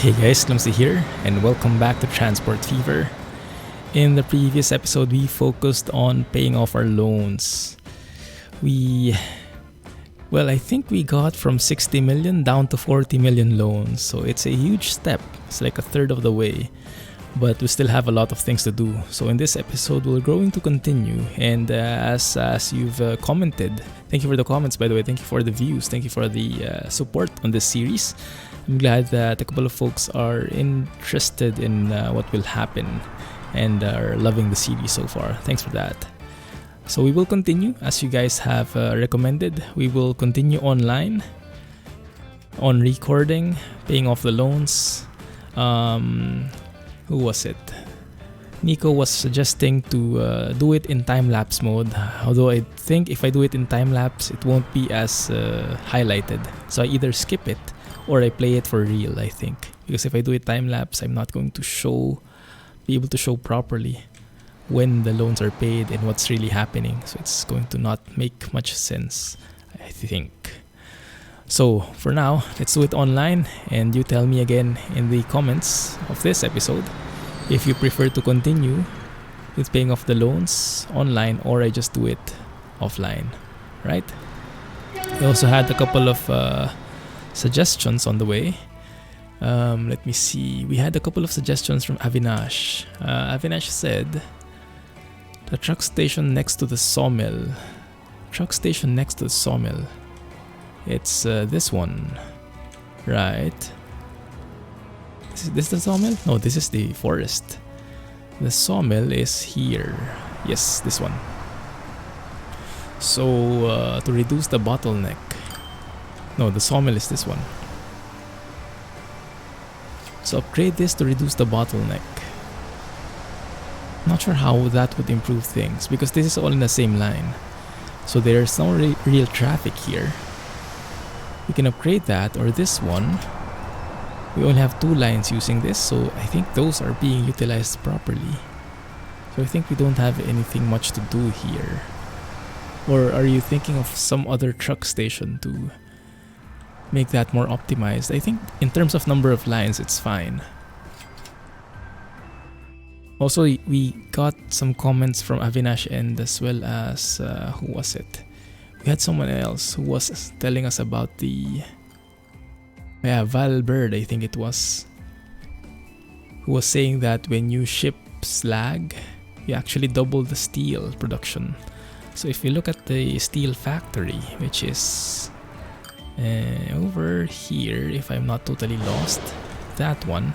Hey guys, Clumsy here, and welcome back to Transport Fever. In the previous episode, we focused on paying off our loans. I think we got from 60 million down to 40 million loans, so it's a huge step. It's like a third of the way, but we still have a lot of things to do. So in this episode, we're going to continue, and as you've commented, thank you for the comments, by the way, thank you for the views, thank you for the support on this series. I'm glad that a couple of folks are interested in what will happen and are loving the series so far. Thanks for that. So we will continue as you guys have recommended. We will continue online on recording, paying off the loans. Who was it? Nico was suggesting to do it in time-lapse mode, although I think if I do it in time-lapse, it won't be as highlighted. So I either skip it or I play it for real, I think. Because if I do it time-lapse, I'm not going to be able to show properly when the loans are paid and what's really happening. So it's going to not make much sense, I think. So for now, let's do it online, and you tell me again in the comments of this episode if you prefer to continue with paying off the loans online or I just do it offline, right? We also had a couple of suggestions on the way. Let me see. We had a couple of suggestions from Avinash. Avinash said the truck station next to the sawmill. It's this one, right? Is this the sawmill? No, this is the forest. The sawmill is here. Yes, this one. So to reduce the bottleneck. No, the sawmill is this one. So upgrade this to reduce the bottleneck. Not sure how that would improve things because this is all in the same line. So there's no real traffic here. We can upgrade that, or this one. We only have 2 lines using this, so I think those are being utilized properly. So I think we don't have anything much to do here. Or are you thinking of some other truck station to make that more optimized? I think in terms of number of lines, it's fine. Also, we got some comments from Avinash and as well as, who was it? We had someone else who was telling us about the... Yeah, Val Bird, I think it was. Who was saying that when you ship slag, you actually double the steel production. So if you look at the steel factory, which is over here, if I'm not totally lost, that one.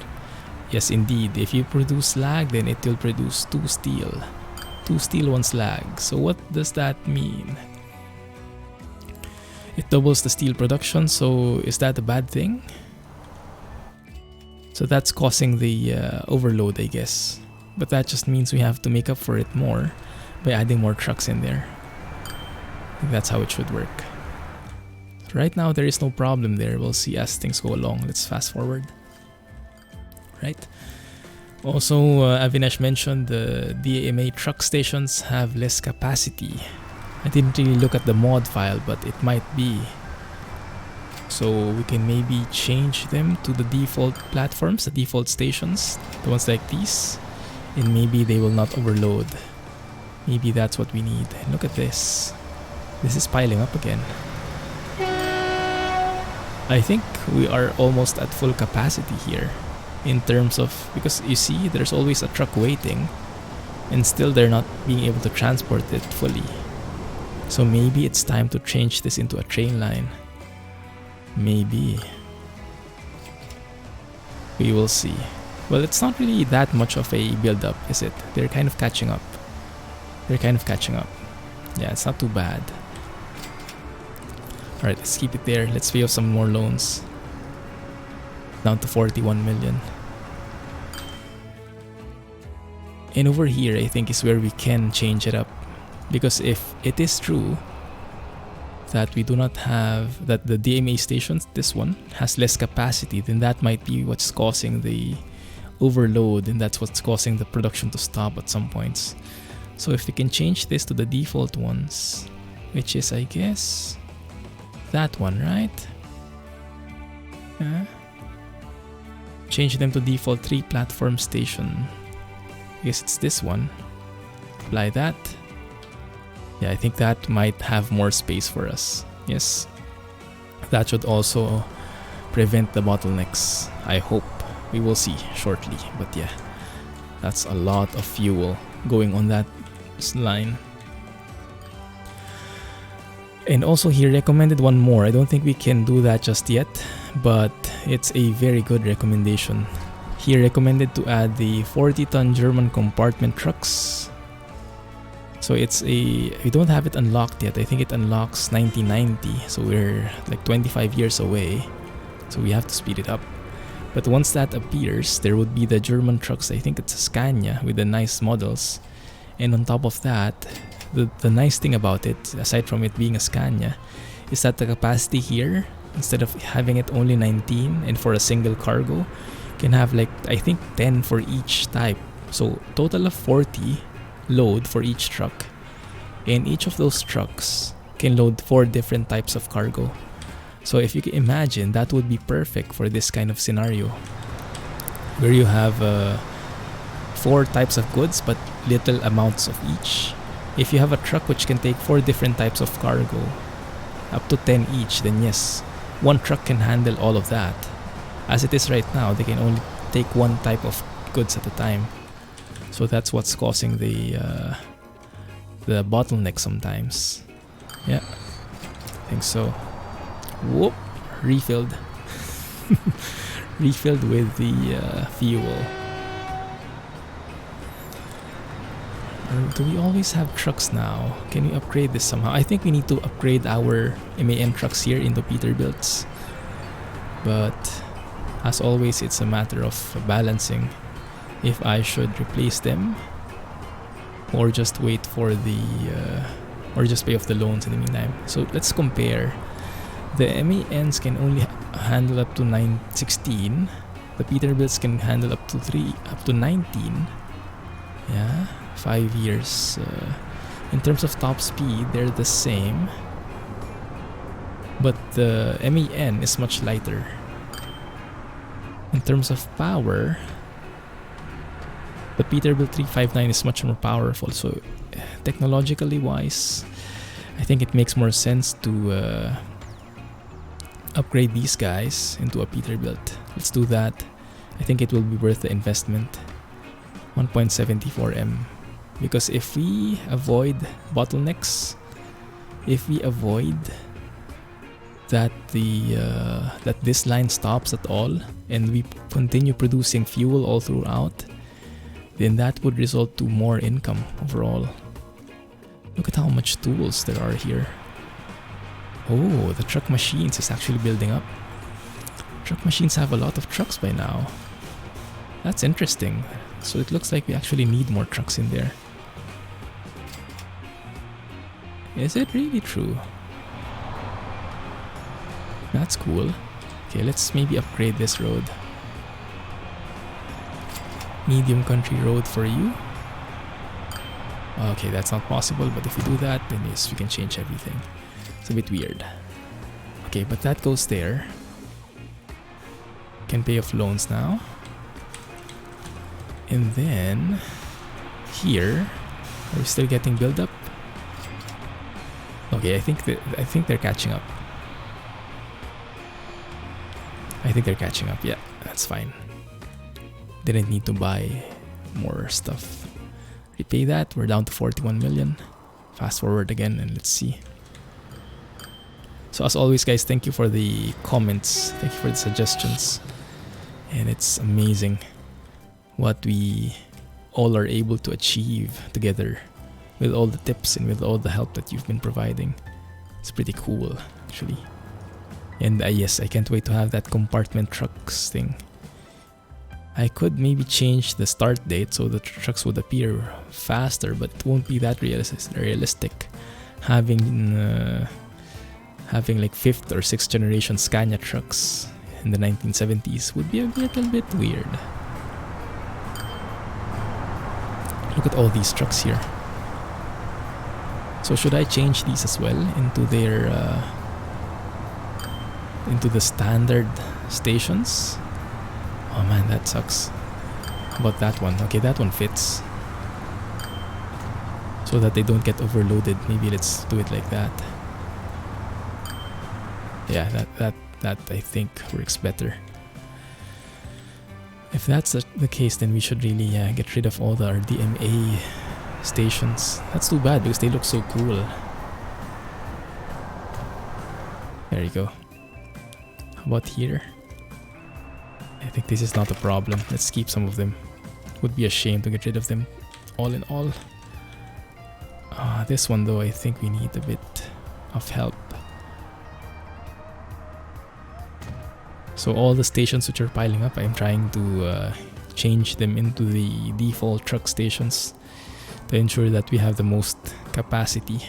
Yes, indeed, if you produce slag, then it will produce 2 steel. 2 steel, 1 slag. So what does that mean? It doubles the steel production, so is that a bad thing? So that's causing the overload, I guess. But that just means we have to make up for it more by adding more trucks in there. I think that's how it should work. Right now, there is no problem there. We'll see as things go along. Let's fast forward. Right. Also, Avinash mentioned the DMA truck stations have less capacity. I didn't really look at the mod file, but it might be. So we can maybe change them to the default platforms, the default stations, the ones like these, and maybe they will not overload. Maybe that's what we need. And look at this. This is piling up again. I think we are almost at full capacity here in terms of, because you see there's always a truck waiting and still they're not being able to transport it fully. So maybe it's time to change this into a train line. Maybe. We will see. Well, it's not really that much of a build-up, is it? They're kind of catching up. Yeah, it's not too bad. Alright, let's keep it there. Let's pay off some more loans. Down to 41 million. And over here, I think is where we can change it up. Because if it is true that we do not have, that the DMA stations, this one, has less capacity, then that might be what's causing the overload, and that's what's causing the production to stop at some points. So if we can change this to the default ones, which is, I guess, that one, right? change them to default 3 platform station. I guess it's this one. Apply that. Yeah, I think that might have more space for us. Yes. That should also prevent the bottlenecks. I hope. We will see shortly. But yeah, that's a lot of fuel going on that line. And also he recommended one more. I don't think we can do that just yet, but it's a very good recommendation. He recommended to add the 40-ton German compartment trucks. So it's we don't have it unlocked yet. I think it unlocks 1990, so we're like 25 years away. So we have to speed it up. But once that appears, there would be the German trucks. I think it's a Scania with the nice models. And on top of that, the nice thing about it, aside from it being a Scania, is that the capacity here, instead of having it only 19 and for a single cargo, can have like, I think 10 for each type. So total of 40 load for each truck. And each of those trucks can load 4 different types of cargo. So if you can imagine, that would be perfect for this kind of scenario, where you have 4 types of goods but little amounts of each. If you have a truck which can take 4 different types of cargo, up to 10 each, then yes, one truck can handle all of that. As it is right now, they can only take 1 type of goods at a time. So that's what's causing the bottleneck sometimes. Yeah, I think so. Whoop, refilled. Refilled with the fuel. Do we always have trucks now? Can we upgrade this somehow? I think we need to upgrade our MAN trucks here into Peterbilts. But as always, it's a matter of balancing if I should replace them or just wait for the or just pay off the loans in the meantime. So let's compare. The MANs can only handle up to 916. The Peterbilts can handle up to 19. Yeah, 5 years. In terms of top speed, they're the same, but the MAN is much lighter. In terms of power, the Peterbilt 359 is much more powerful. So technologically wise, I think it makes more sense to upgrade these guys into a Peterbilt. Let's do that. I think it will be worth the investment. 1.74 M, because if we avoid bottlenecks, if we avoid that that this line stops at all and we continue producing fuel all throughout, then that would result to more income overall. Look at how much tools there are here. Oh, the truck machines is actually building up. Truck machines have a lot of trucks by now. That's interesting. So it looks like we actually need more trucks in there. Is it really true? That's cool. Okay, let's maybe upgrade this road. Medium country road for you. Okay, that's not possible, but if we do that, then yes, we can change everything. It's a bit weird. Okay, but that goes there. Can pay off loans now. And then here, are we still getting build up? Okay, I think they're catching up. I think they're catching up. Yeah, that's fine. Didn't need to buy more stuff. Repay that. We're down to 41 million. Fast forward again and let's see. So as always, guys, thank you for the comments. Thank you for the suggestions. And it's amazing what we all are able to achieve together with all the tips and with all the help that you've been providing. It's pretty cool, actually. And yes, I can't wait to have that compartment trucks thing. I could maybe change the start date so the trucks would appear faster, but it won't be that realistic. Having like 5th or 6th generation Scania trucks in the 1970s would be a little bit weird. Look at all these trucks here. So should I change these as well into their into the standard stations? Oh man, that sucks. How about that one? Okay, that one fits. So that they don't get overloaded. Maybe let's do it like that. Yeah, that I think works better. If that's the case, then we should really get rid of all our DMA stations. That's too bad because they look so cool. There you go. How about here? I think this is not a problem. Let's keep some of them. Would be a shame to get rid of them all in all. This one though, I think we need a bit of help. So all the stations which are piling up, I'm trying to change them into the default truck stations to ensure that we have the most capacity.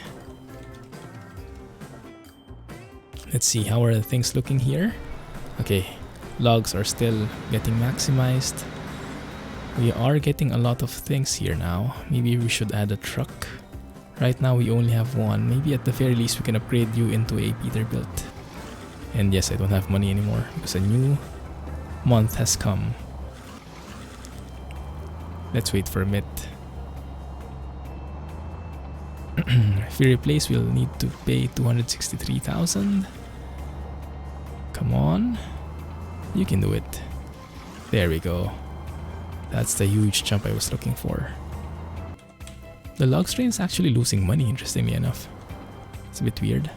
Let's see, how are things looking here? Okay, logs are still getting maximized. We are getting a lot of things here now. Maybe we should add a truck. Right now we only have one. Maybe at the very least we can upgrade you into a Peterbilt. And yes, I don't have money anymore because a new month has come. Let's wait for a bit. If we replace, we'll need to pay 263,000. Come on. You can do it. There we go. That's the huge jump I was looking for. The logs train is actually losing money, interestingly enough. It's a bit weird.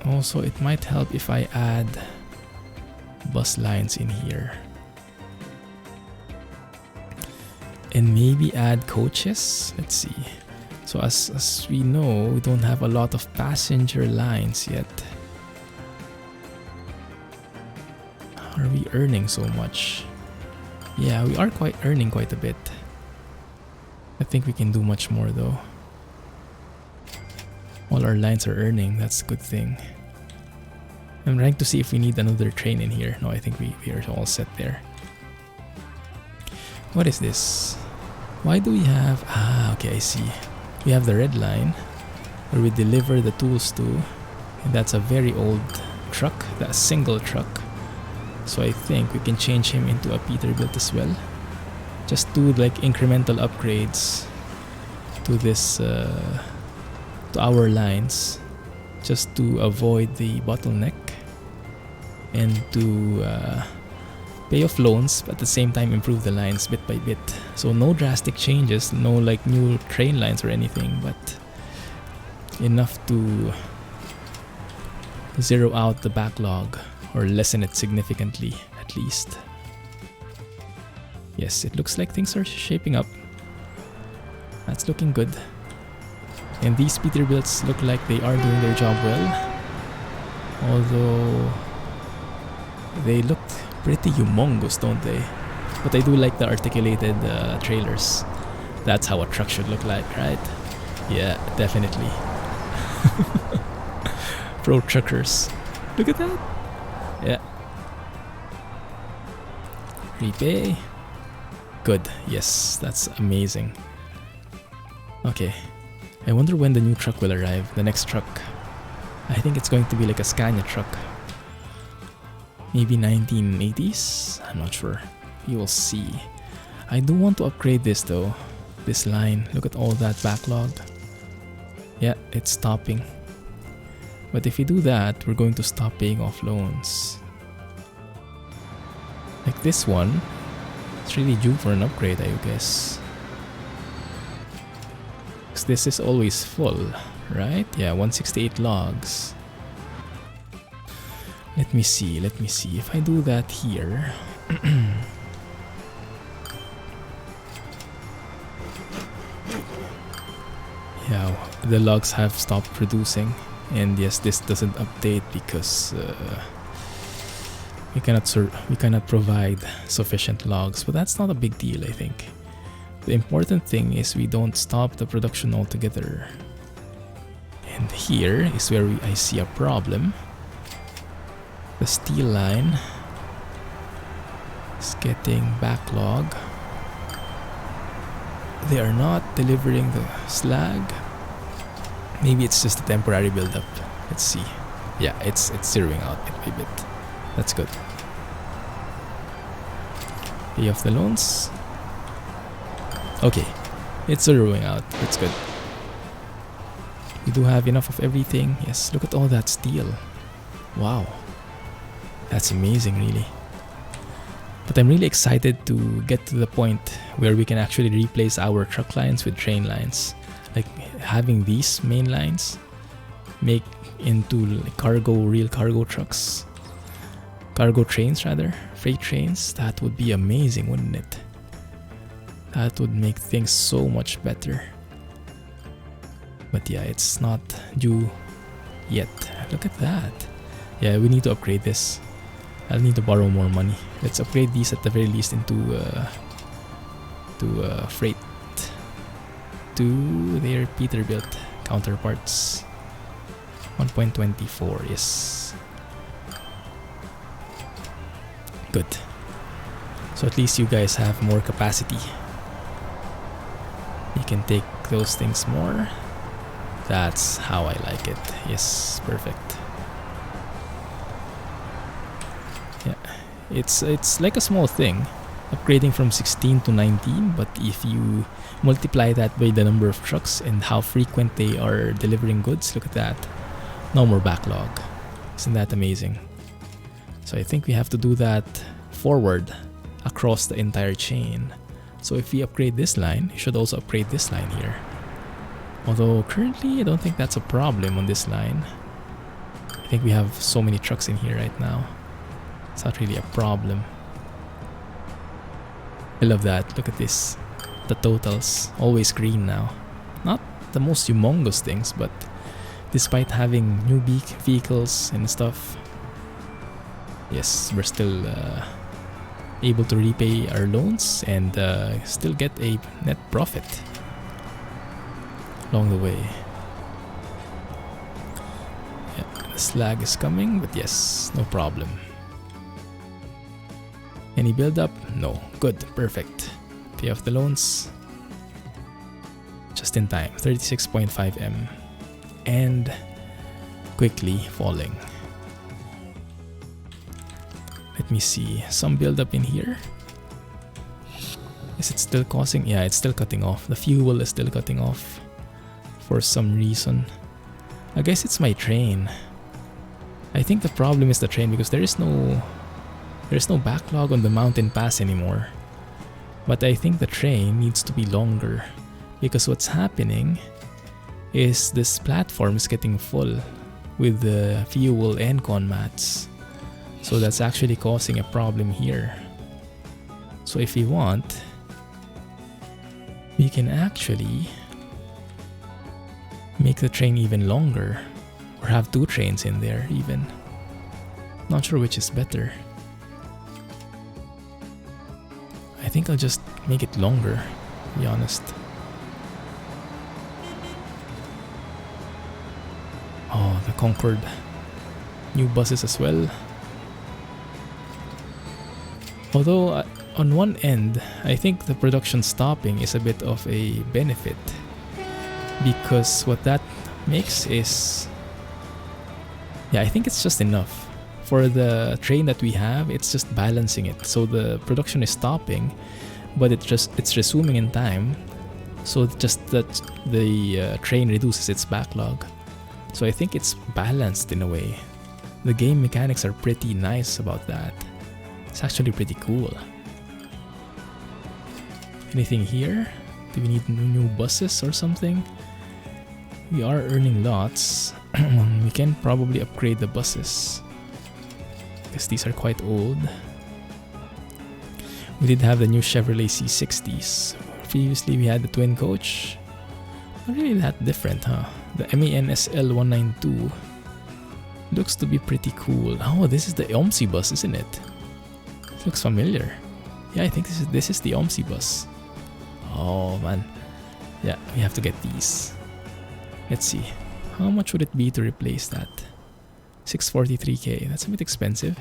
Also, it might help if I add bus lines in here. And maybe add coaches? Let's see. So as we know, we don't have a lot of passenger lines yet. Are we earning so much? Yeah, we are earning quite a bit. I think we can do much more though. All our lines are earning, that's a good thing. I'm trying to see if we need another train in here. No, I think we are all set there. What is this? Why do we have... okay, I see. We have the red line where we deliver the tools to. And that's a very old truck, that single truck. So I think we can change him into a Peterbilt as well. Just do like incremental upgrades to this, to our lines, just to avoid the bottleneck and to pay off loans, but at the same time improve the lines bit by bit. So no drastic changes, no like new train lines or anything, but enough to zero out the backlog or lessen it significantly at least. Yes, it looks like things are shaping up. That's looking good. And these Peterbilts look like they are doing their job well. Although they look pretty humongous, don't they? But I do like the articulated trailers. That's how a truck should look like, right? Yeah, definitely. Pro truckers. Look at that. Yeah. Repay. Good. Yes, that's amazing. Okay. I wonder when the new truck will arrive. The next truck. I think it's going to be like a Scania truck. Maybe 1980s? I'm not sure. You will see. I do want to upgrade this though. This line. Look at all that backlog. Yeah, it's stopping. But if we do that, we're going to stop paying off loans. Like this one. It's really due for an upgrade, I guess. Because this is always full, right? Yeah, 168 logs. Let me see. If I do that here... yeah, the logs have stopped producing. And yes, this doesn't update because we cannot provide sufficient logs. But that's not a big deal, I think. The important thing is we don't stop the production altogether. And here is where I see a problem. The steel line is getting backlog. They are not delivering the slag. Maybe it's just a temporary build-up. Let's see. Yeah, it's zeroing out bit by bit. That's good. Pay off the loans. Okay, it's zeroing out. That's good. We do have enough of everything. Yes, look at all that steel. Wow. That's amazing, really. But I'm really excited to get to the point where we can actually replace our truck lines with train lines. Like having these main lines make into like real cargo trucks. Cargo trains rather, freight trains. That would be amazing, wouldn't it? That would make things so much better. But yeah, it's not due yet. Look at that. Yeah, we need to upgrade this. I'll need to borrow more money. Let's upgrade these at the very least into freight to their Peterbilt counterparts. 1.24, yes. Good. So at least you guys have more capacity. You can take those things more. That's how I like it. Yes, perfect. Yeah, it's like a small thing, upgrading from 16 to 19, but if you multiply that by the number of trucks and how frequent they are delivering goods, look at that. No more backlog. Isn't that amazing? So I think we have to do that forward across the entire chain. So if we upgrade this line, you should also upgrade this line here. Although currently I don't think that's a problem on this line. I think we have so many trucks in here right now. It's not really a problem. I love that. Look at this. The totals. Always green now. Not the most humongous things, but despite having new vehicles and stuff, yes, we're still able to repay our loans and still get a net profit along the way. Yeah, the slag is coming, but yes, no problem. Any build up? No. Good. Perfect. Pay off the loans. Just in time. 36.5 M. And quickly falling. Let me see. Some build up in here. Is it still causing? Yeah, it's still cutting off. The fuel is still cutting off for some reason. I guess it's my train. I think the problem is the train because there's no backlog on the mountain pass anymore. But I think the train needs to be longer because what's happening is this platform is getting full with the fuel and con mats. So that's actually causing a problem here. So if we want, we can actually make the train even longer or have two trains in there even. Not sure which is better. I think I'll just make it longer, to be honest. Oh, the Concorde. New buses as well. Although, on one end, I think the production stopping is a bit of a benefit. Because what that makes is... yeah, I think it's just enough. For the train that we have, it's just balancing it. So the production is stopping, but it's resuming in time. So just that the train reduces its backlog. So I think it's balanced in a way. The game mechanics are pretty nice about that. It's actually pretty cool. Anything here? Do we need new buses or something? We are earning lots. We can probably upgrade the buses, because these are quite old. We did have the new Chevrolet C60s. Previously we had the twin coach. Not really that different, huh? The MANSL 192 looks to be pretty cool. Oh, this is the OMSI bus, isn't it? It looks familiar. Yeah, I think this is the OMSI bus. Oh man. Yeah, we have to get these. Let's see. How much would it be to replace that? 643k. That's a bit expensive.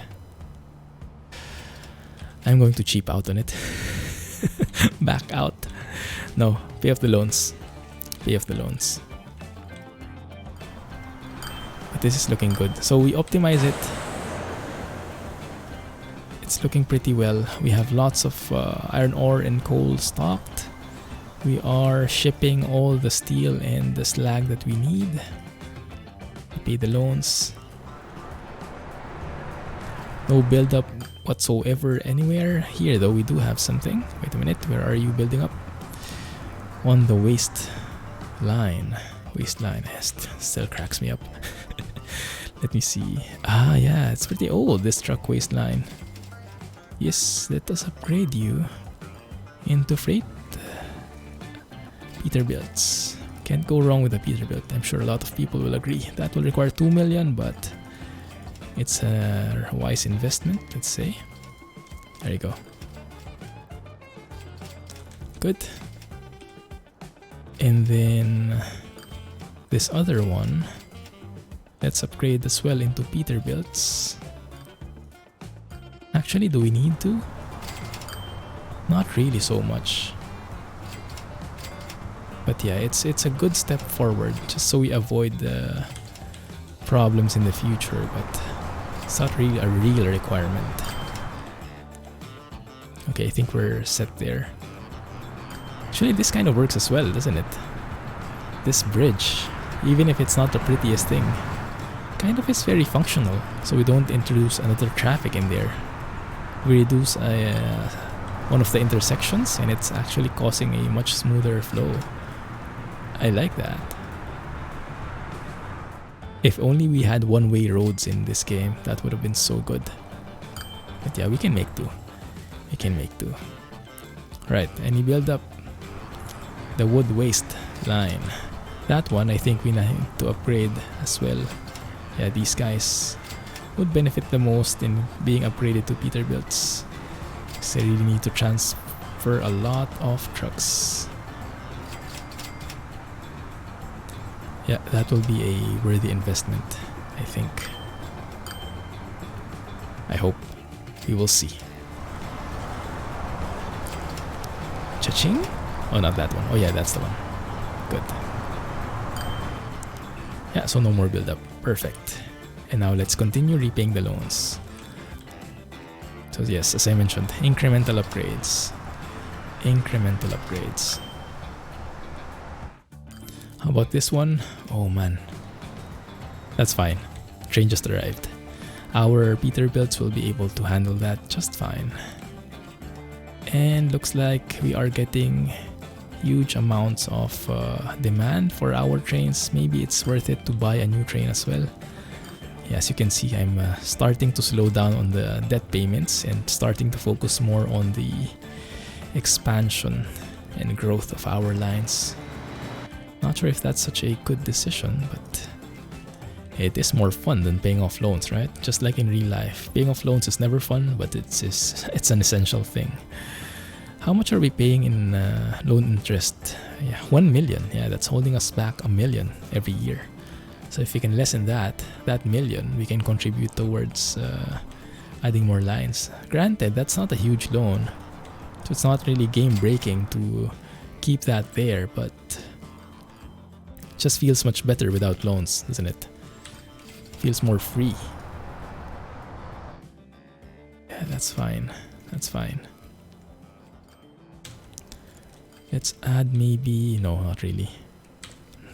I'm going to cheap out on it. Back out. No, pay off the loans. Pay off the loans. But this is looking good. So we optimize it. it's looking pretty well. We have lots of iron ore and coal stocked. We are shipping all the steel and the slag that we need. We pay the loans. No build up whatsoever anywhere. Here though, we do have something. Wait a minute, where are you building up? On the waistline. Waistline still cracks me up. Let me see. Ah, yeah, it's pretty old, this truck waistline. Yes, let us upgrade you into freight. Peterbilts. Can't go wrong with a Peterbilt. I'm sure a lot of people will agree. That will require 2 million, but it's a wise investment, let's say. There you go. Good. And then this other one, let's upgrade as well into Peterbilts. Actually, do we need to? Not really so much. But yeah, it's a good step forward, just so we avoid the problems in the future, but it's not really a real requirement. Okay, I think we're set there. Actually, this kind of works as well, doesn't it? This bridge, even if it's not the prettiest thing, kind of is very functional, so we don't introduce another traffic in there. We reduce one of the intersections, and it's actually causing a much smoother flow. I like that. If only we had one-way roads in this game, that would have been so good. But yeah, we can make do. We can make do. Right, and you build up the wood waste line. That one, I think we need to upgrade as well. Yeah, these guys would benefit the most in being upgraded to Peterbilts, because they really need to transfer a lot of trucks. Yeah, that will be a worthy investment, I think. I hope. We will see. Cha-ching? Oh, not that one. Oh yeah, that's the one. Good. Yeah, so no more build-up. Perfect. And now let's continue repaying the loans. So yes, as I mentioned, incremental upgrades. Incremental upgrades. How about this one? Oh man. That's fine. Train just arrived. Our Peterbilts will be able to handle that just fine. And looks like we are getting huge amounts of demand for our trains. Maybe it's worth it to buy a new train as well. Yeah, as you can see, I'm starting to slow down on the debt payments and starting to focus more on the expansion and growth of our lines. Not sure if that's such a good decision, but it is more fun than paying off loans, right? Just like in real life. Paying off loans is never fun, but it's an essential thing. How much are we paying in loan interest? Yeah, 1 million. Yeah, that's holding us back $1 million every year. So if we can lessen that $1 million, we can contribute towards adding more lines. Granted, that's not a huge loan, so it's not really game breaking to keep that there, but just feels much better without loans, doesn't it? Feels more free. Yeah, that's fine. That's fine. Let's add maybe... No, not really.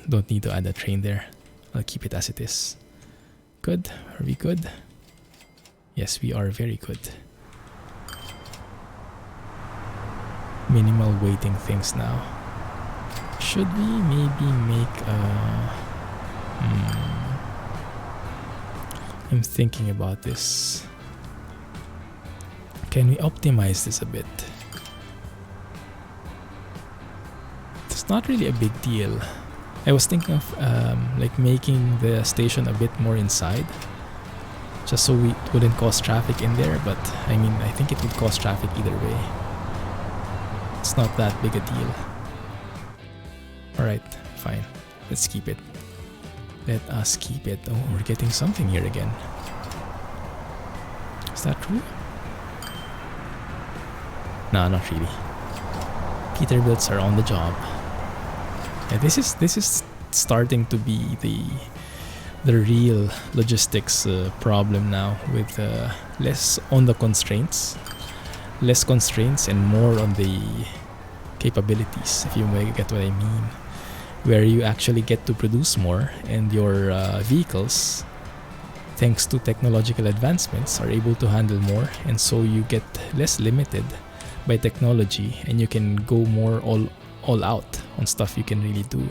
Don't need to add a train there. I'll keep it as it is. Good? Are we good? Yes, we are very good. Minimal waiting things now. Should we maybe make a... I'm thinking about this. Can we optimize this a bit? It's not really a big deal. I was thinking of like making the station a bit more inside, just so it wouldn't cause traffic in there, but I mean, I think it would cause traffic either way. It's not that big a deal. Alright, fine. Let's keep it. Let us keep it. Oh, we're getting something here again. Is that true? Nah, not really. Peterbilts are on the job. Yeah, this is starting to be the real logistics problem now with less on the constraints, less constraints and more on the capabilities, if you may get what I mean, where you actually get to produce more, and your vehicles, thanks to technological advancements, are able to handle more, and so you get less limited by technology, and you can go more all out on stuff you can really do.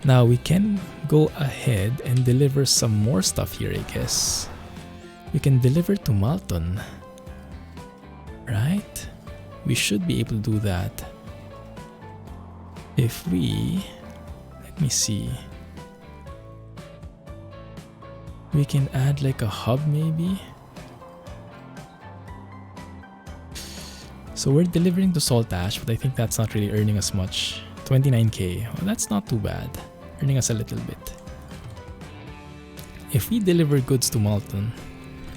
Now we can go ahead and deliver some more stuff here, I guess. We can deliver to Malton, right? We should be able to do that. If we, let me see, we can add like a hub maybe. So we're delivering to Salt Ash, but I think that's not really earning us much. 29k, well, that's not too bad, earning us a little bit. If we deliver goods to Malton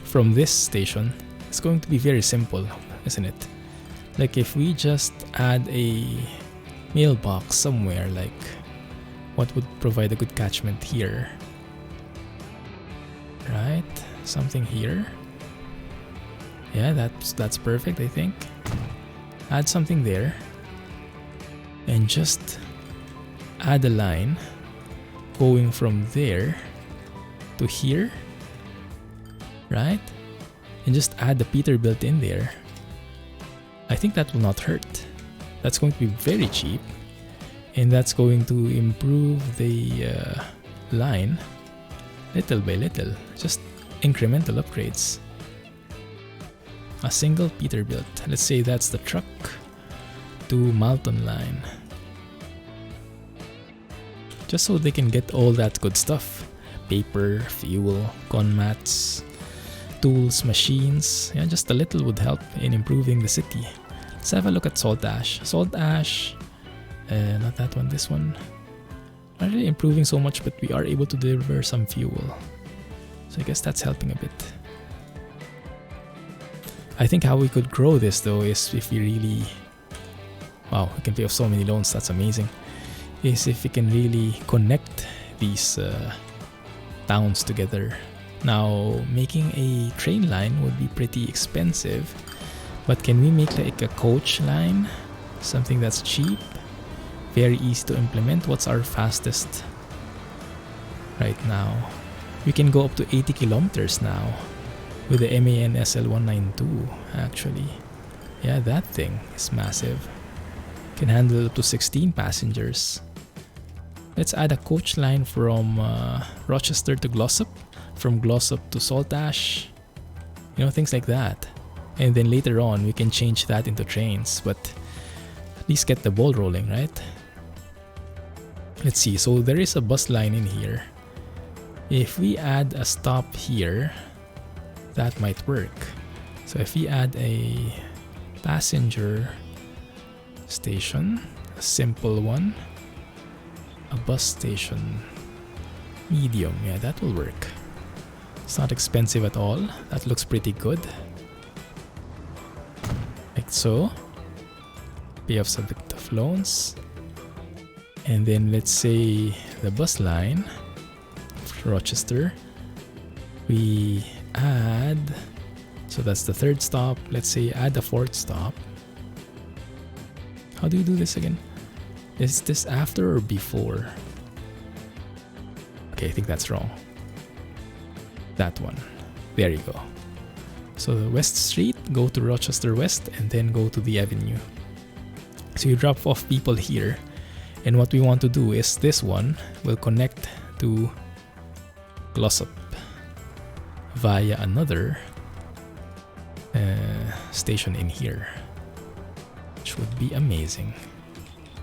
from this station, it's going to be very simple, isn't it? Like if we just add a mailbox somewhere, like what would provide a good catchment here? Right, something here. Yeah, that's perfect, I think. Add something there and just add a line going from there to here, right? And just add the Peterbilt in there. I think that will not hurt. That's going to be very cheap, and that's going to improve the line little by little, just incremental upgrades. A single Peterbilt, let's say that's the truck to Malton line, just so they can get all that good stuff: paper, fuel, con mats, tools, machines. Yeah, just a little would help in improving the city. Let's have a look at Salt Ash. Salt Ash, not that one, this one. Not really improving so much, but we are able to deliver some fuel. So I guess that's helping a bit. I think how we could grow this though is if we really, wow, we can pay off so many loans, that's amazing, is if we can really connect these towns together. Now, making a train line would be pretty expensive, but can we make like a coach line? Something that's cheap, very easy to implement. What's our fastest right now? We can go up to 80 kilometers now with the MAN SL192 actually. Yeah, that thing is massive. Can handle up to 16 passengers. Let's add a coach line from Rochester to Glossop, from Glossop to Salt Ash, you know, things like that. And then later on we can change that into trains, but at least get the ball rolling, right? Let's see, so there is a bus line in here. If we add a stop here, that might work. So if we add a passenger station, a simple one, a bus station, medium, yeah, that will work. It's not expensive at all. That looks pretty good. Like so. Pay off some bit of loans. And then let's say the bus line for Rochester, we add, so that's the third stop. Let's say add the fourth stop. How do you do this again? Is this after or before? Okay, I think that's wrong. That one. There you go. So the West Street, go to Rochester West and then go to the avenue. So you drop off people here, and what we want to do is this one will connect to Glossop via another station in here, which would be amazing.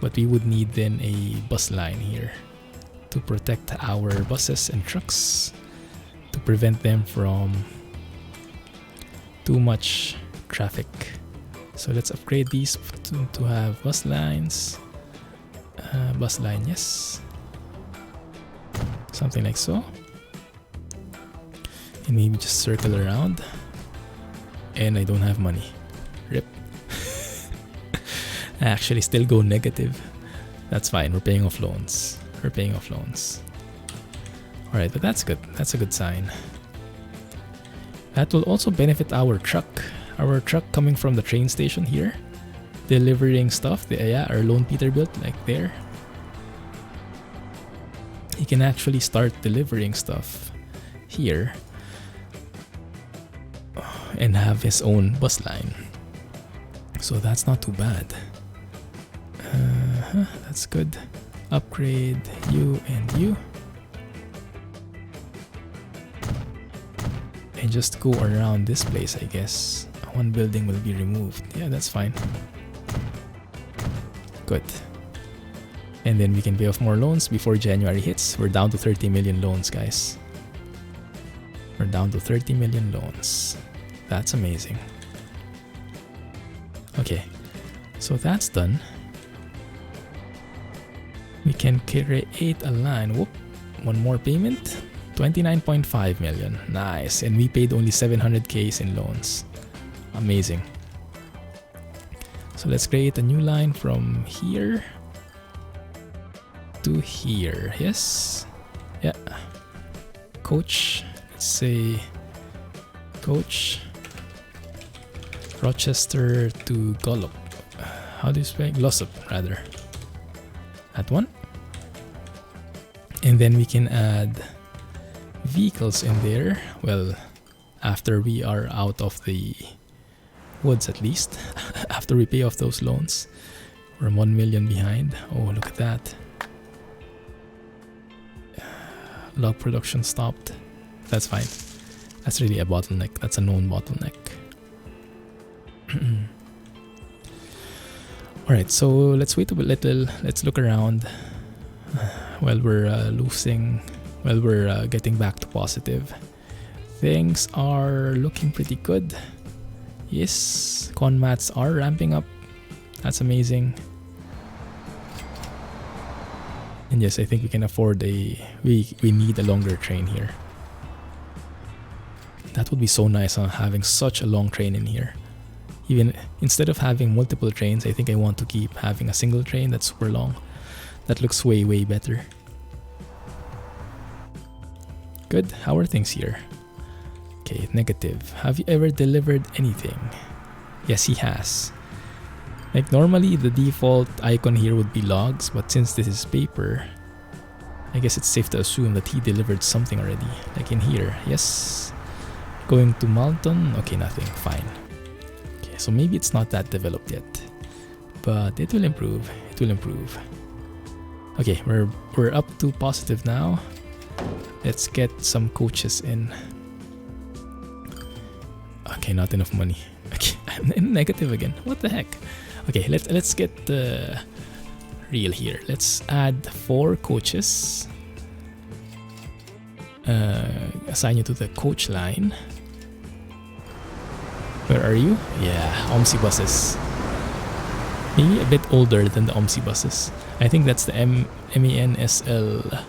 But we would need then a bus line here to protect our buses and trucks, to prevent them from too much traffic. So let's upgrade these to have bus lines. Bus line, yes. Something like so. And maybe just circle around. And I don't have money. Rip. I actually still go negative. That's fine, we're paying off loans. We're paying off loans. Alright, but that's good. That's a good sign. That will also benefit our truck. Our truck coming from the train station here, delivering stuff. Yeah, our Lone Peter built like there. He can actually start delivering stuff here and have his own bus line. So that's not too bad. That's good. Upgrade you and you. And just go around this place, I guess. One building will be removed. Yeah, that's fine. Good. And then we can pay off more loans before January hits. We're down to 30 million loans, guys. We're down to 30 million loans. That's amazing. Okay, so that's done. We can create a line. Whoop, one more payment. 29.5 million. Nice. And we paid only 700k in loans. Amazing. So let's create a new line from here to here. Yes. Yeah. Coach. Let's say coach Rochester to Gollop. How do you spell Glossop rather? That one. And then we can add vehicles in there. Well, after we are out of the woods at least. After we pay off those loans. We're 1 million behind. Oh, look at that. Log production stopped. That's fine. That's really a bottleneck. That's a known bottleneck. Alright, so let's wait a little. Let's look around while we're losing. Well, we're getting back to positive. Things are looking pretty good. Yes, conmats are ramping up. That's amazing. And yes, I think we can afford we need a longer train here. That would be so nice, having such a long train in here. Even instead of having multiple trains, I think I want to keep having a single train that's super long. That looks way, way better. Good. How are things here? Okay, negative. Have you ever delivered anything? Yes, he has. Like normally the default icon here would be logs, but since this is paper, I guess it's safe to assume that he delivered something already. Like in here, yes. Going to Malton, okay, nothing, fine. Okay, so maybe it's not that developed yet, but it will improve. It will improve. Okay, we're up to positive now. Let's get some coaches in. Okay, not enough money. Okay, I'm in negative again. What the heck? Okay, let's get real here. Let's add 4 coaches. Assign you to the coach line. Where are you? Yeah, OMSI buses. Maybe a bit older than the OMSI buses. I think that's the MANSL.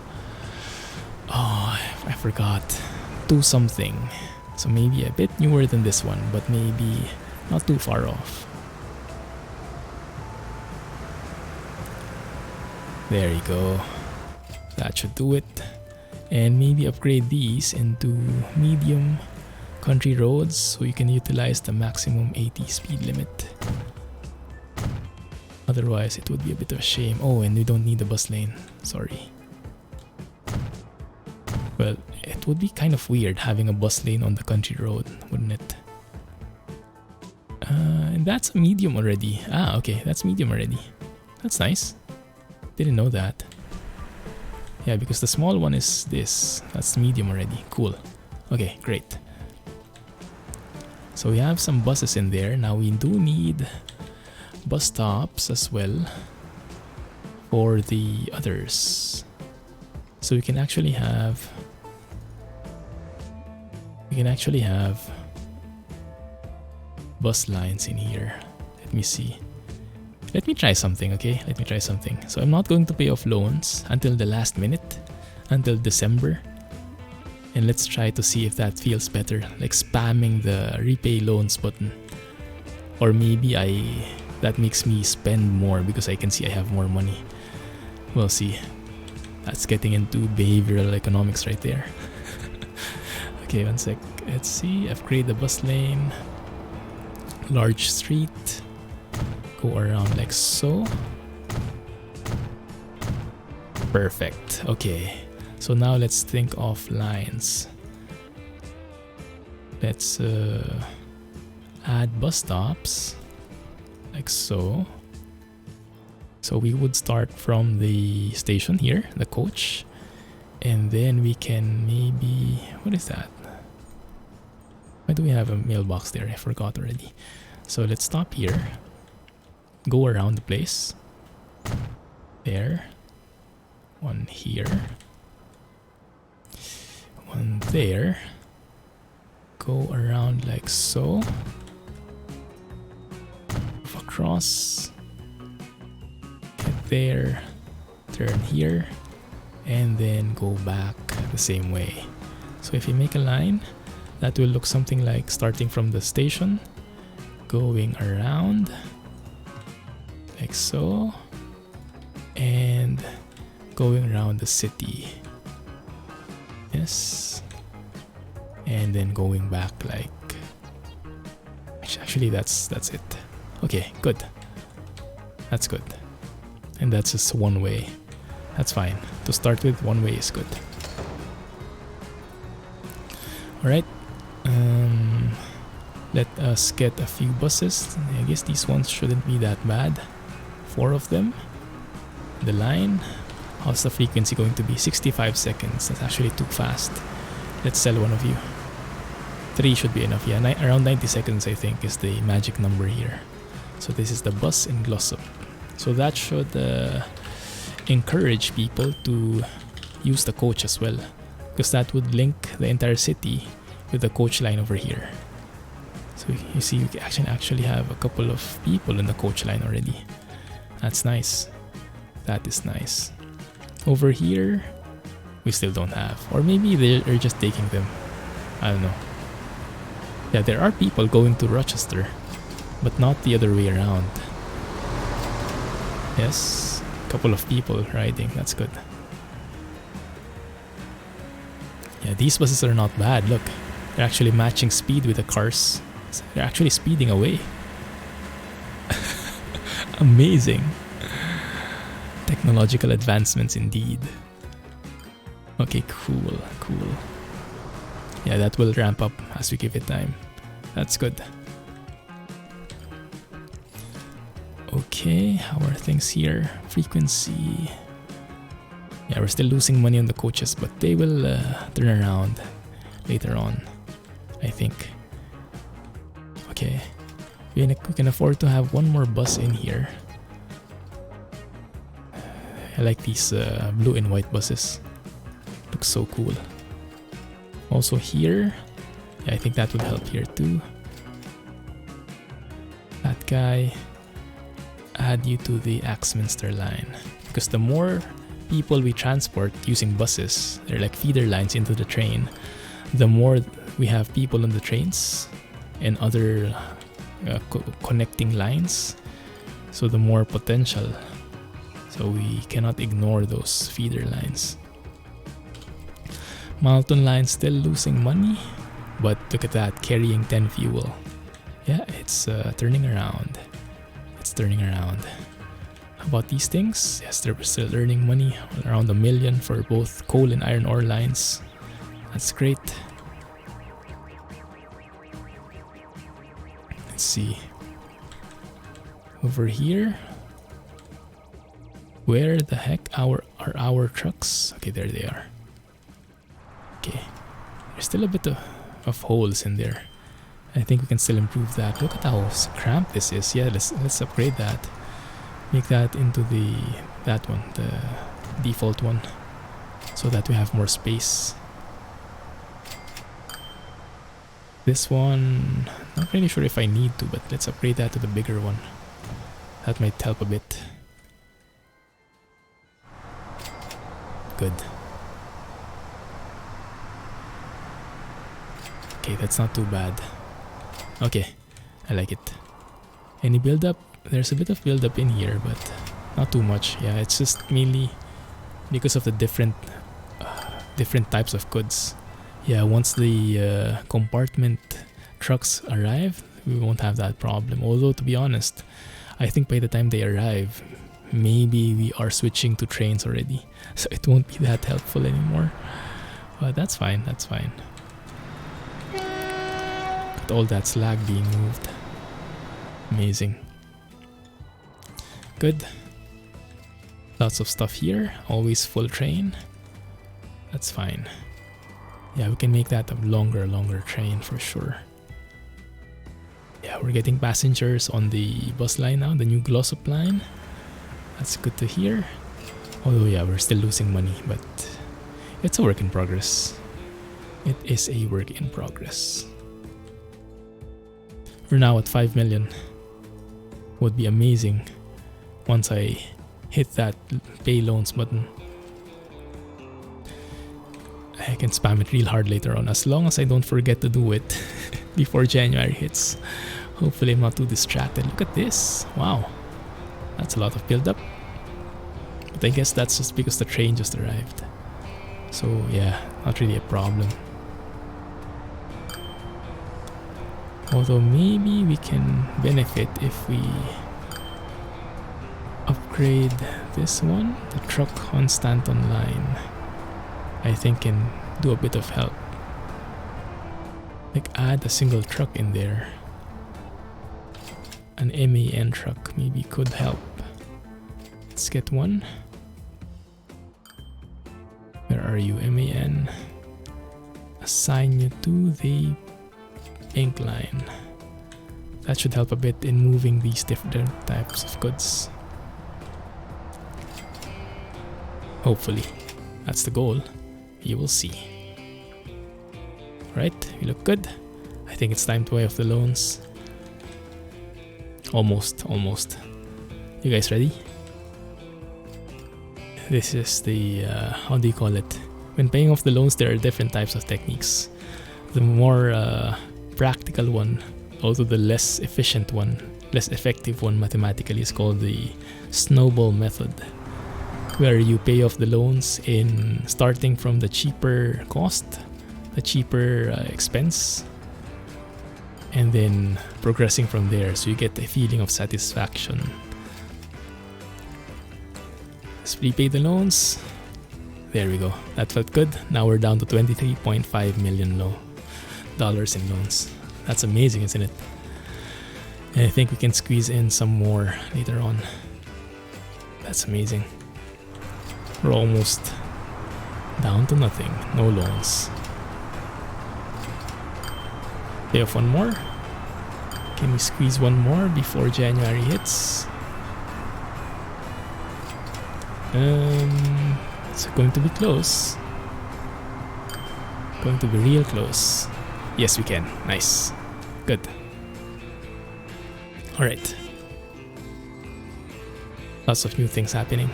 Oh, I forgot. 2 something. So maybe a bit newer than this one, but maybe not too far off. There you go. That should do it. And maybe upgrade these into medium country roads so you can utilize the maximum 80 speed limit. Otherwise, it would be a bit of a shame. Oh, and we don't need a bus lane. Sorry. Well, it would be kind of weird having a bus lane on the country road, wouldn't it? And that's a medium already. Ah, okay, that's medium already. That's nice. Didn't know that. Yeah, because the small one is this. That's medium already. Cool. Okay, great. So we have some buses in there. Now we do need bus stops as well for the others. So we can actually have bus lines in here. Let me see. Let me try something, okay? Let me try something. So I'm not going to pay off loans until the last minute, until December. And let's try to see if that feels better, like spamming the repay loans button. Or maybe that makes me spend more because I can see I have more money. We'll see. That's getting into behavioral economics right there. Okay, one sec. Let's see, upgrade the bus lane. Large street. Go around like so. Perfect. Okay. So now let's think of lines. Let's add bus stops like so. So we would start from the station here, the coach, and then we can maybe, what is that? Why do we have a mailbox there? I forgot already. So let's stop here, go around the place. There, one here, one there, go around like so, across, get there, turn here, and then go back the same way. So if you make a line, that will look something like starting from the station, going around like so, and going around the city. Yes. And then going back like, actually that's it. Okay, good. That's good. And that's just one way. That's fine. To start with, one way is good. Alright. Let us get a few buses. I guess these ones shouldn't be that bad. 4 of them. The line. How's the frequency going to be? 65 seconds. That's actually too fast. Let's sell one of you. 3 should be enough. Yeah, around 90 seconds I think is the magic number here. So this is the bus in Glossop. So that should encourage people to use the coach as well, because that would link the entire city with the coach line over here. So you see, you can actually have a couple of people in the coach line already. That's nice. That is nice. Over here, we still don't have. Or maybe they're just taking them. I don't know. Yeah, there are people going to Rochester, but not the other way around. Yes, a couple of people riding. That's good. Yeah, these buses are not bad. Look, they're actually matching speed with the cars. They're actually speeding away. Amazing. Technological advancements indeed. Okay, cool. Yeah, that will ramp up as we give it time. That's good. Okay, how are things here? Frequency. Yeah, we're still losing money on the coaches, but they will turn around later on, I think. Okay, we can afford to have one more bus in here. I like these blue and white buses. Looks so cool. Also here, yeah, I think that would help here too. That guy, add you to the Axminster line, because the more people we transport using buses, they're like feeder lines into the train, the more we have people on the trains and other connecting lines, so the more potential. So we cannot ignore those feeder lines. Malton line still losing money, but look at that, carrying 10 fuel. Yeah, it's turning around. It's turning around. How about these things? Yes, they're still earning money, around $1 million for both coal and iron ore lines. That's great. Let's see. Over here. Where the heck are our trucks? Okay, there they are. Okay. There's still a bit of holes in there. I think we can still improve that. Look at how cramped this is. Yeah, let's upgrade that. Make that into that one, the default one, so that we have more space. This one, not really sure if I need to, but let's upgrade that to the bigger one. That might help a bit. Good. Okay, that's not too bad. Okay, I like it. Any build up? There's a bit of build up in here, but not too much. Yeah, it's just mainly because of the different types of goods. Yeah, once the compartment trucks arrive, we won't have that problem. Although, to be honest, I think by the time they arrive, maybe we are switching to trains already. So it won't be that helpful anymore. But that's fine, that's fine. Got all that slag being moved. Amazing. Good. Lots of stuff here. Always full train. That's fine. Yeah, we can make that a longer train for sure. Yeah, we're getting passengers on the bus line now, the new Glossop line. That's good to hear. Although, yeah, we're still losing money, but it's a work in progress. It is a work in progress. We're now at 5 million. Would be amazing once I hit that pay loans button. I can spam it real hard later on, as long as I don't forget to do it before January hits. Hopefully I'm not too distracted. Look at this. Wow. That's a lot of build-up. But I guess that's just because the train just arrived. So yeah, not really a problem. Although maybe we can benefit if we upgrade this one. The truck on Stanton line, I think, can do a bit of help. Like add a single truck in there. An MAN truck maybe could help. Let's get one. Where are you, MAN? Assign you to the pink line. That should help a bit in moving these different types of goods. Hopefully. That's the goal. You will see. Right, we look good. I think it's time to pay off the loans. Almost. You guys ready? This is the, how do you call it? When paying off the loans, there are different types of techniques. The more practical one, although the less efficient one, less effective one mathematically, is called the snowball method, where you pay off the loans in starting from the cheaper cost, the cheaper expense, and then progressing from there, so you get a feeling of satisfaction. Let's prepay the loans. There we go. That felt good. Now we're down to $23.5 million dollars in loans. That's amazing, isn't it? And I think we can squeeze in some more later on. That's amazing. We're almost down to nothing. No loans. Pay off one more. Can we squeeze one more before January hits? It's going to be close. Going to be real close. Yes, we can. Nice. Good. Alright. Lots of new things happening.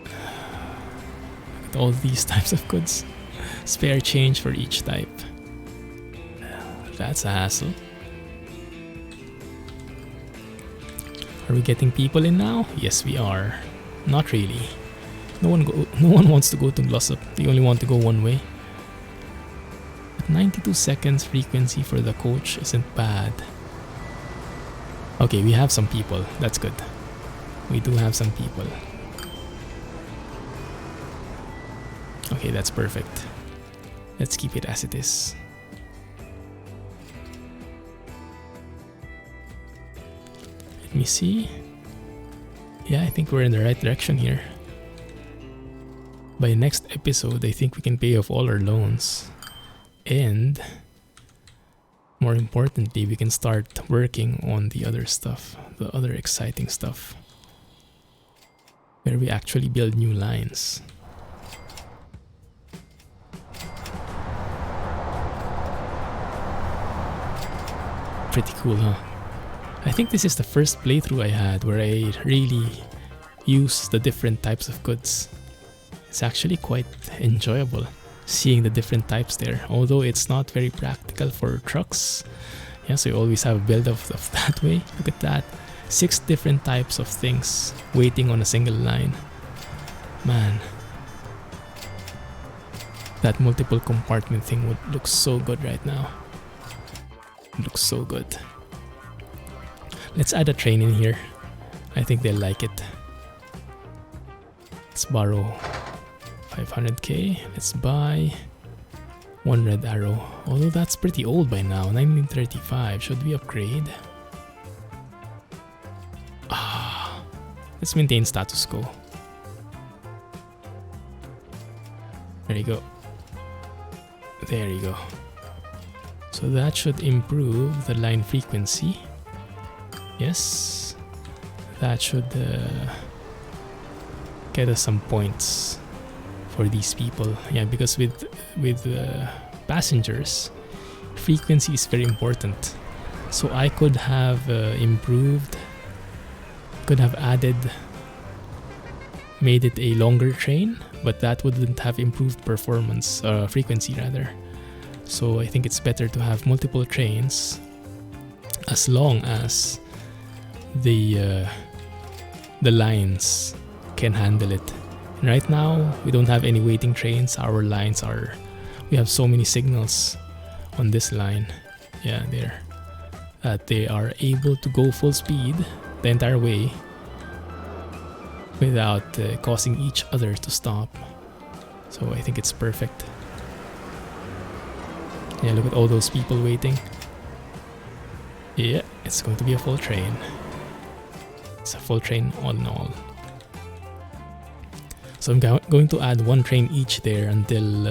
Look at all these types of goods. Spare change for each type. That's a hassle. Are we getting people in now? Yes, we are. Not really. No one wants to go to Glossop. They only want to go one way. But 92 seconds frequency for the coach isn't bad. Okay, we have some people. That's good. We do have some people. Okay, that's perfect. Let's keep it as it is. Let me see. Yeah, I think we're in the right direction here. By next episode, I think we can pay off all our loans. And more importantly, we can start working on the other stuff, the other exciting stuff, where we actually build new lines. Pretty cool, huh? I think this is the first playthrough I had where I really use the different types of goods. It's actually quite enjoyable seeing the different types there, although it's not very practical for trucks. Yeah, so you always have a build of that way. Look at that. 6 different types of things waiting on a single line. Man. That multiple compartment thing would look so good right now. It looks so good. Let's add a train in here. I think they'll like it. Let's borrow 500k. Let's buy one red arrow. Although that's pretty old by now. 1935. Should we upgrade? Let's maintain status quo. There you go. There you go. So that should improve the line frequency. Yes. That should get us some points for these people. Yeah, because with passengers, frequency is very important. So I could have made it a longer train, but that wouldn't have improved performance, frequency rather. So I think it's better to have multiple trains as long as the lines can handle it. And right now we don't have any waiting trains. Our lines we have so many signals on this line, yeah, there, that they are able to go full speed the entire way without causing each other to stop. So I think it's perfect. Yeah, look at all those people waiting. Yeah, it's going to be a full train. It's a full train all in all. So I'm going to add one train each there until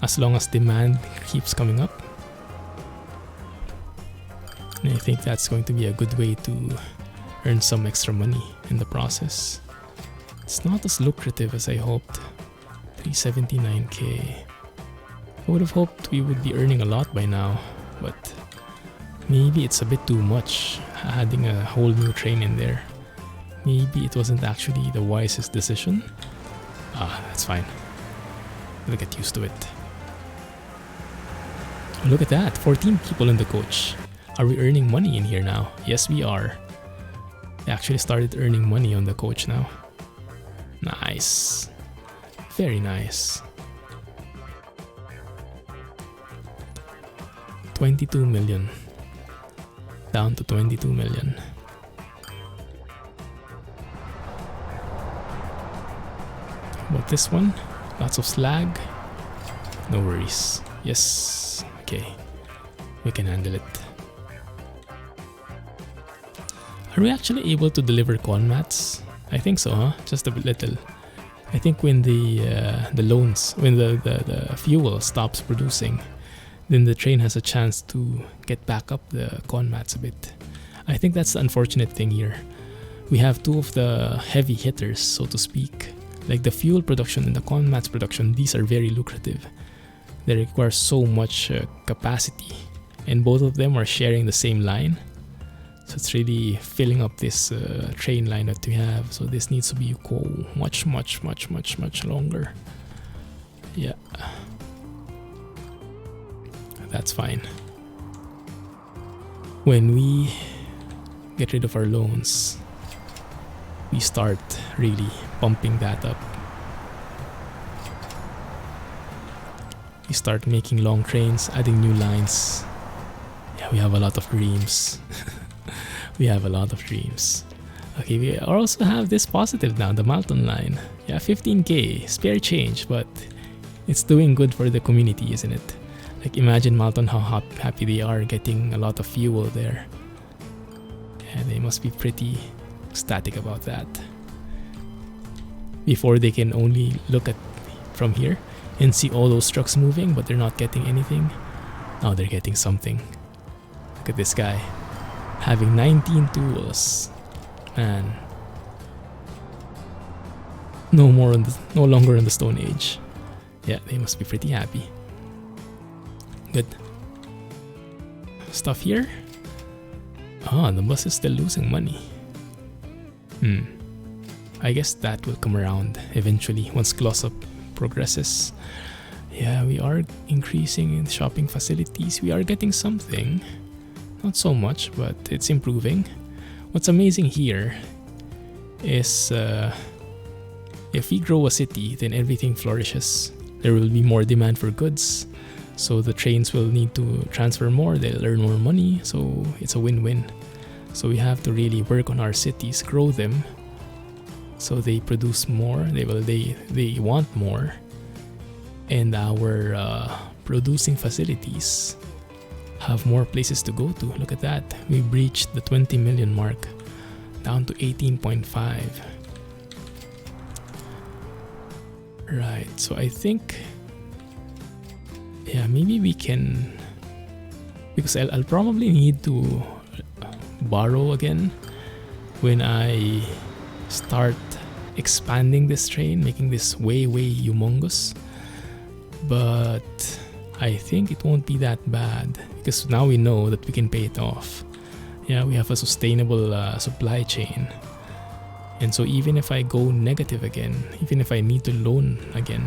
as long as demand keeps coming up. And I think that's going to be a good way to earn some extra money in the process. It's not as lucrative as I hoped. 379k. I would have hoped we would be earning a lot by now, but maybe it's a bit too much adding a whole new train in there. Maybe it wasn't actually the wisest decision. That's fine. We'll get used to it. Look at that, 14 people in the coach. Are we earning money in here now? Yes, we are. We actually started earning money on the coach now. Nice. Very nice. 22 million. Down to 22 million. About this one? Lots of slag? No worries. Yes. Okay. We can handle it. Are we actually able to deliver con mats? I think so, huh? Just a little. I think when the fuel stops producing, then the train has a chance to get back up the con mats a bit. I think that's the unfortunate thing here. We have two of the heavy hitters, so to speak. Like the fuel production and the con mats production, these are very lucrative. They require so much capacity, and both of them are sharing the same line. So it's really filling up this train line that we have. So this needs to be much longer. Yeah. That's fine. When we get rid of our loans, we start really pumping that up. We start making long trains, adding new lines. Yeah, we have a lot of dreams. We have a lot of dreams. Okay, we also have this positive now, the Malton line. Yeah, 15k, spare change, but it's doing good for the community, isn't it? Like, imagine Malton, how happy they are getting a lot of fuel there. Yeah, they must be pretty ecstatic about that. Before, they can only look at from here and see all those trucks moving, but they're not getting anything. Now they're getting something. Look at this guy having 19 tools. Man, no longer in the Stone Age. Yeah, they must be pretty happy. Good stuff here. The bus is still losing money. I guess that will come around eventually once close-up progresses. Yeah, we are increasing in shopping facilities. We are getting something. Not so much, but it's improving. What's amazing here is if we grow a city, then everything flourishes. there will be more demand for goods. So the trains will need to transfer more, they'll earn more money, so it's a win-win. So we have to really work on our cities, grow them, so they produce more, they want more. And our producing facilities have more places to go to. Look at that, we breached the 20 million mark, down to 18.5. Right, so I think, yeah, maybe we can, because I'll probably need to borrow again when I start expanding this train, making this way humongous. But I think it won't be that bad, because now we know that we can pay it off. Yeah, we have a sustainable supply chain. And so even if I go negative again, even if I need to loan again,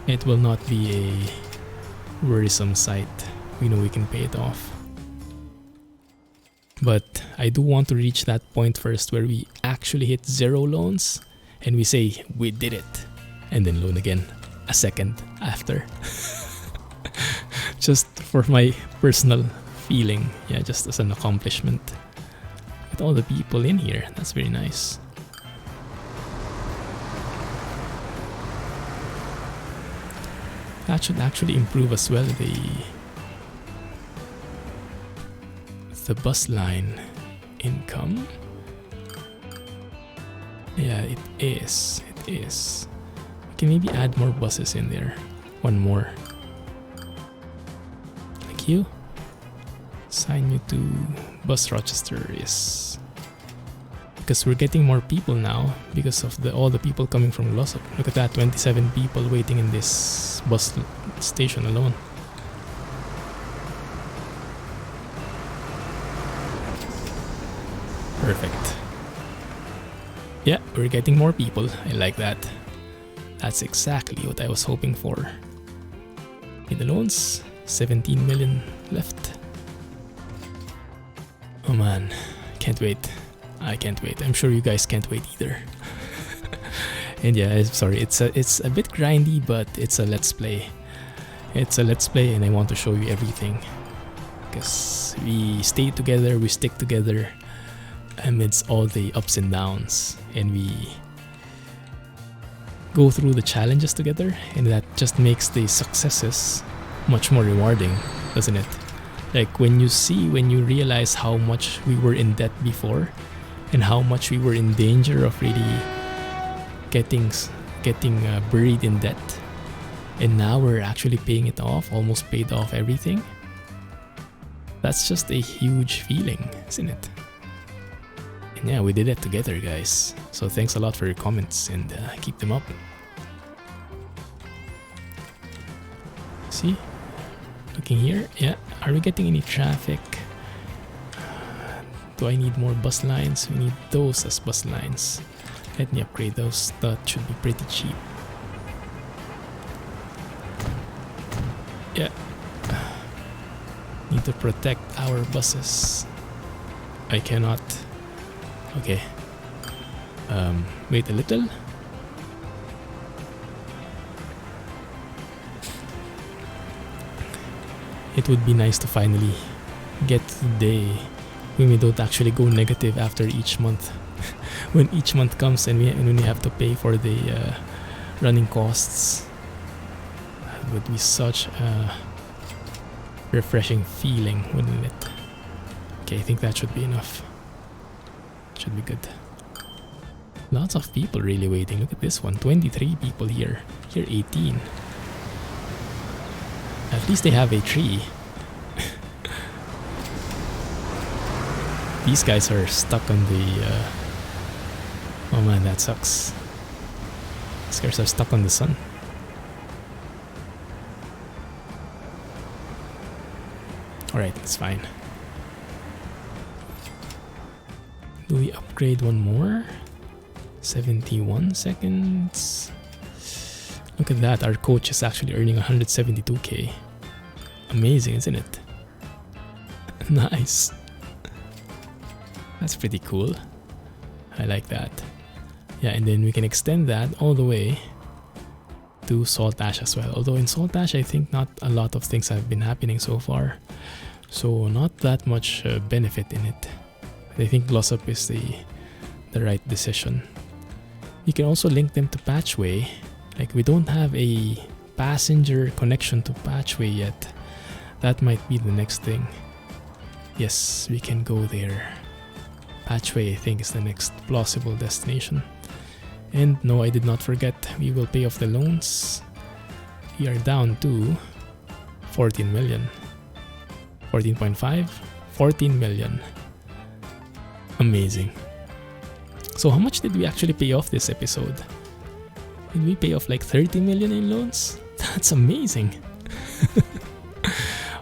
it will not be a worrisome sight. We know we can pay it off. But I do want to reach that point first where we actually hit 0 loans and we say we did it, and then loan again a second after. Just for my personal feeling, yeah, just as an accomplishment. With all the people in here, that's very nice. That should actually improve as well the bus line income. Yeah, it is. We can maybe add more buses in there. One more. Thank you. Assign you to Bus Rochester, yes. Because we're getting more people now because of all the people coming from Glossop. Look at that, 27 people waiting in this bus station alone. Perfect. Yeah, we're getting more people. I like that. That's exactly what I was hoping for. In the loans, 17 million left. Oh man, can't wait. I can't wait. I'm sure you guys can't wait either. And yeah, I'm sorry, it's a bit grindy, but it's a let's play. It's a let's play and I want to show you everything. Because we stay together, we stick together amidst all the ups and downs, and we go through the challenges together, and that just makes the successes much more rewarding, doesn't it? Like when you realize how much we were in debt before and how much we were in danger of really getting buried in debt, and now we're actually paying it off, almost paid off everything. That's just a huge feeling, isn't it? And yeah, we did it together, guys. So thanks a lot for your comments, and keep them up. See? Looking here, yeah. Are we getting any traffic? Do I need more bus lines? We need those as bus lines. Let me upgrade those. That should be pretty cheap. Yeah. Need to protect our buses. I cannot. Okay. Wait a little. It would be nice to finally get to the day when we don't actually go negative after each month. When each month comes and when we have to pay for the running costs. That would be such a refreshing feeling, wouldn't it? Okay, I think that should be enough. Should be good. Lots of people really waiting. Look at this one, 23 people here. Here 18. At least they have a tree. These guys are stuck on the oh man, that sucks. These guys are stuck on the sun. Alright, that's fine. Do we upgrade one more? 71 seconds. Look at that, our coach is actually earning 172k. Amazing, isn't it? Nice. That's pretty cool. I like that. Yeah, and then we can extend that all the way to Salt Ash as well. Although in Salt Ash, I think not a lot of things have been happening so far. So not that much benefit in it. I think Gloss Up is the right decision. You can also link them to Patchway. Like, we don't have a passenger connection to Patchway yet. That might be the next thing. Yes, we can go there. Patchway, I think, is the next plausible destination. And no, I did not forget, we will pay off the loans. We are down to 14 million. 14.5? 14 million. Amazing. So how much did we actually pay off this episode? Did we pay off like 30 million in loans? That's amazing.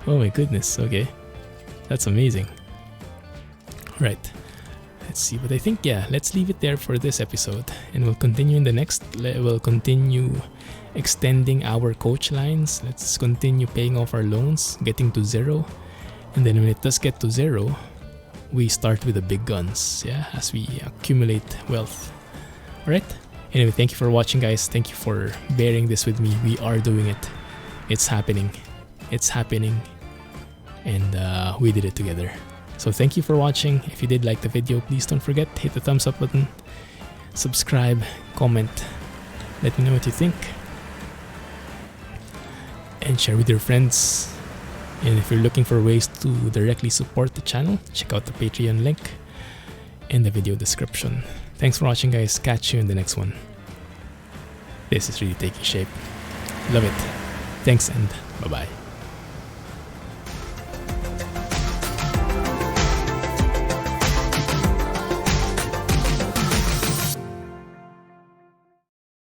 Oh my goodness, okay. That's amazing. Right. Let's see, but I think, yeah, let's leave it there for this episode. And we'll continue in the next, we'll continue extending our coach lines. Let's continue paying off our loans, getting to 0. And then when it does get to 0, we start with the big guns, yeah, as we accumulate wealth. Alright, anyway, thank you for watching, guys. Thank you for bearing this with me. We are doing it. It's happening. It's happening. And we did it together. So thank you for watching. If you did like the video, please don't forget, hit the thumbs up button, subscribe, comment, let me know what you think, and share with your friends. And if you're looking for ways to directly support the channel, check out the Patreon link in the video description. Thanks for watching, guys. Catch you in the next one. This is really taking shape. Love it. Thanks, and bye-bye.